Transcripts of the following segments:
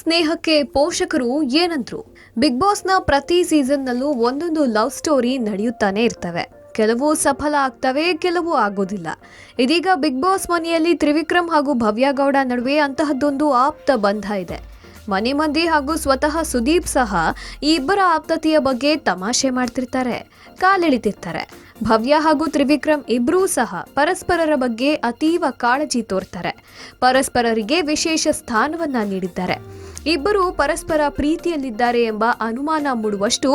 ಸ್ನೇಹಕ್ಕೆ ಪೋಷಕರು ಏನಂದ್ರು? ಬಿಗ್ ಬಾಸ್ನ ಪ್ರತಿ ಸೀಸನ್ನಲ್ಲೂ ಒಂದೊಂದು ಲವ್ ಸ್ಟೋರಿ ನಡೆಯುತ್ತಾನೆ ಇರ್ತವೆ. ಕೆಲವು ಸಫಲ ಆಗ್ತವೆ, ಕೆಲವು ಆಗೋದಿಲ್ಲ. ಇದೀಗ ಬಿಗ್ ಬಾಸ್ ಮನೆಯಲ್ಲಿ ತ್ರಿವಿಕ್ರಮ್ ಹಾಗೂ ಭವ್ಯ ಗೌಡ ನಡುವೆ ಅಂತಹದ್ದೊಂದು ಆಪ್ತ ಬಂಧ ಇದೆ. ಮನೆ ಮಂದಿ ಹಾಗೂ ಸ್ವತಃ ಸುದೀಪ್ ಸಹ ಈ ಇಬ್ಬರ ಆಪ್ತತೆಯ ಬಗ್ಗೆ ತಮಾಷೆ ಮಾಡ್ತಿರ್ತಾರೆ, ಕಾಲೆಳಿತಿರ್ತಾರೆ. ಭವ್ಯ ಹಾಗೂ ತ್ರಿವಿಕ್ರಮ್ ಇಬ್ಬರೂ ಸಹ ಪರಸ್ಪರರ ಬಗ್ಗೆ ಅತೀವ ಕಾಳಜಿ ತೋರ್ತಾರೆ. ಪರಸ್ಪರರಿಗೆ ವಿಶೇಷ ಸ್ಥಾನವನ್ನ ನೀಡಿದ್ದಾರೆ. ಇಬ್ಬರು ಪರಸ್ಪರ ಪ್ರೀತಿಯಲ್ಲಿದ್ದಾರೆ ಎಂಬ ಅನುಮಾನ ಮೂಡುವಷ್ಟು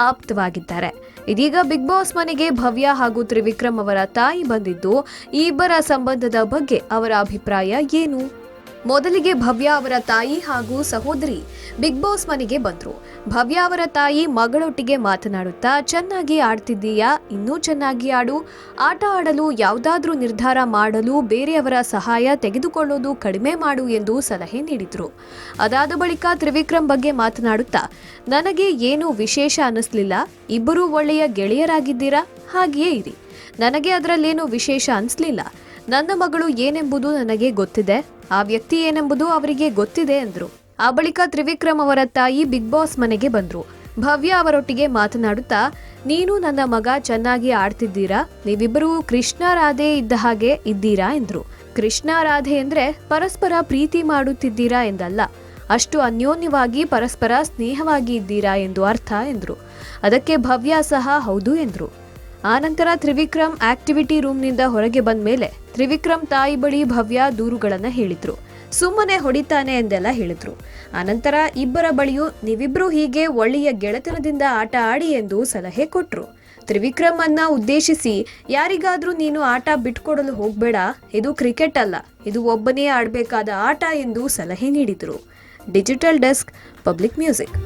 ಆಪ್ತವಾಗಿದ್ದಾರೆ. ಇದೀಗ ಬಿಗ್ ಬಾಸ್ ಮನೆಗೆ ಭವ್ಯ ಹಾಗೂ ತ್ರಿವಿಕ್ರಮ್ ಅವರ ತಾಯಿ ಬಂದಿದ್ದು, ಈ ಇಬ್ಬರ ಸಂಬಂಧದ ಬಗ್ಗೆ ಅವರ ಅಭಿಪ್ರಾಯ ಏನು? ಮೊದಲಿಗೆ ಭವ್ಯ ಅವರ ತಾಯಿ ಹಾಗೂ ಸಹೋದರಿ ಬಿಗ್ ಬಾಸ್ ಮನೆಗೆ ಬಂದ್ರು. ಭವ್ಯ ಅವರ ತಾಯಿ ಮಗಳೊಟ್ಟಿಗೆ ಮಾತನಾಡುತ್ತಾ, ಚೆನ್ನಾಗಿ ಆಡ್ತಿದ್ದೀಯಾ, ಇನ್ನೂ ಚೆನ್ನಾಗಿ ಆಡು, ಆಟ ಆಡಲು ಯಾವುದಾದ್ರೂ ನಿರ್ಧಾರ ಮಾಡಲು ಬೇರೆಯವರ ಸಹಾಯ ತೆಗೆದುಕೊಳ್ಳೋದು ಕಡಿಮೆ ಮಾಡು ಎಂದು ಸಲಹೆ ನೀಡಿದ್ರು. ಅದಾದ ಬಳಿಕ ತ್ರಿವಿಕ್ರಮ್ ಬಗ್ಗೆ ಮಾತನಾಡುತ್ತಾ, ನನಗೆ ಏನೂ ವಿಶೇಷ ಅನ್ನಿಸ್ಲಿಲ್ಲ, ಇಬ್ಬರೂ ಒಳ್ಳೆಯ ಗೆಳೆಯರಾಗಿದ್ದೀರಾ, ಹಾಗೆಯೇ ಇರಿ, ನನಗೆ ಅದರಲ್ಲೇನೂ ವಿಶೇಷ ಅನಿಸ್ಲಿಲ್ಲ, ನನ್ನ ಮಗಳು ಏನೆಂಬುದು ನನಗೆ ಗೊತ್ತಿದೆ, ಆ ವ್ಯಕ್ತಿ ಏನೆಂಬುದು ಅವರಿಗೆ ಗೊತ್ತಿದೆ ಎಂದರು. ಆ ಬಳಿಕ ತ್ರಿವಿಕ್ರಮ್ ಅವರ ತಾಯಿ ಬಿಗ್ ಬಾಸ್ ಮನೆಗೆ ಬಂದ್ರು. ಭವ್ಯ ಅವರೊಟ್ಟಿಗೆ ಮಾತನಾಡುತ್ತಾ, ನೀನು ನನ್ನ ಮಗ ಚೆನ್ನಾಗಿ ಆಡ್ತಿದ್ದೀರಾ, ನೀವಿಬ್ಬರೂ ಕೃಷ್ಣ ರಾಧೆ ಇದ್ದ ಹಾಗೆ ಇದ್ದೀರಾ ಎಂದ್ರು. ಕೃಷ್ಣ ರಾಧೆ ಅಂದ್ರೆ ಪರಸ್ಪರ ಪ್ರೀತಿ ಮಾಡುತ್ತಿದ್ದೀರಾ ಎಂದಲ್ಲ, ಅಷ್ಟು ಅನ್ಯೋನ್ಯವಾಗಿ ಪರಸ್ಪರ ಸ್ನೇಹವಾಗಿ ಇದ್ದೀರಾ ಎಂದು ಅರ್ಥ ಎಂದ್ರು. ಅದಕ್ಕೆ ಭವ್ಯ ಸಹ ಹೌದು ಎಂದ್ರು. ಆನಂತರ ತ್ರಿವಿಕ್ರಮ್ ಆಕ್ಟಿವಿಟಿ ರೂಮ್ನಿಂದ ಹೊರಗೆ ಬಂದ ಮೇಲೆ ತ್ರಿವಿಕ್ರಮ್ ತಾಯಿ ಬಳಿ ಭವ್ಯ ದೂರುಗಳನ್ನ ಹೇಳಿದ್ರು. ಸುಮ್ಮನೆ ಹೊಡಿತಾನೆ ಎಂದೆಲ್ಲ ಹೇಳಿದ್ರು. ಆನಂತರ ಇಬ್ಬರ ಬಳಿಯೂ ನೀವಿಬ್ರು ಹೀಗೆ ಒಳ್ಳೆಯ ಗೆಳೆತನದಿಂದ ಆಟ ಆಡಿ ಎಂದು ಸಲಹೆ ಕೊಟ್ರು. ತ್ರಿವಿಕ್ರಮ್ ಅನ್ನ ಉದ್ದೇಶಿಸಿ, ಯಾರಿಗಾದ್ರೂ ನೀನು ಆಟ ಬಿಟ್ಕೊಡಲು ಹೋಗ್ಬೇಡ, ಇದು ಕ್ರಿಕೆಟ್ ಅಲ್ಲ, ಇದು ಒಬ್ಬನೇ ಆಡಬೇಕಾದ ಆಟ ಎಂದು ಸಲಹೆ ನೀಡಿದ್ರು. Digital desk, public music.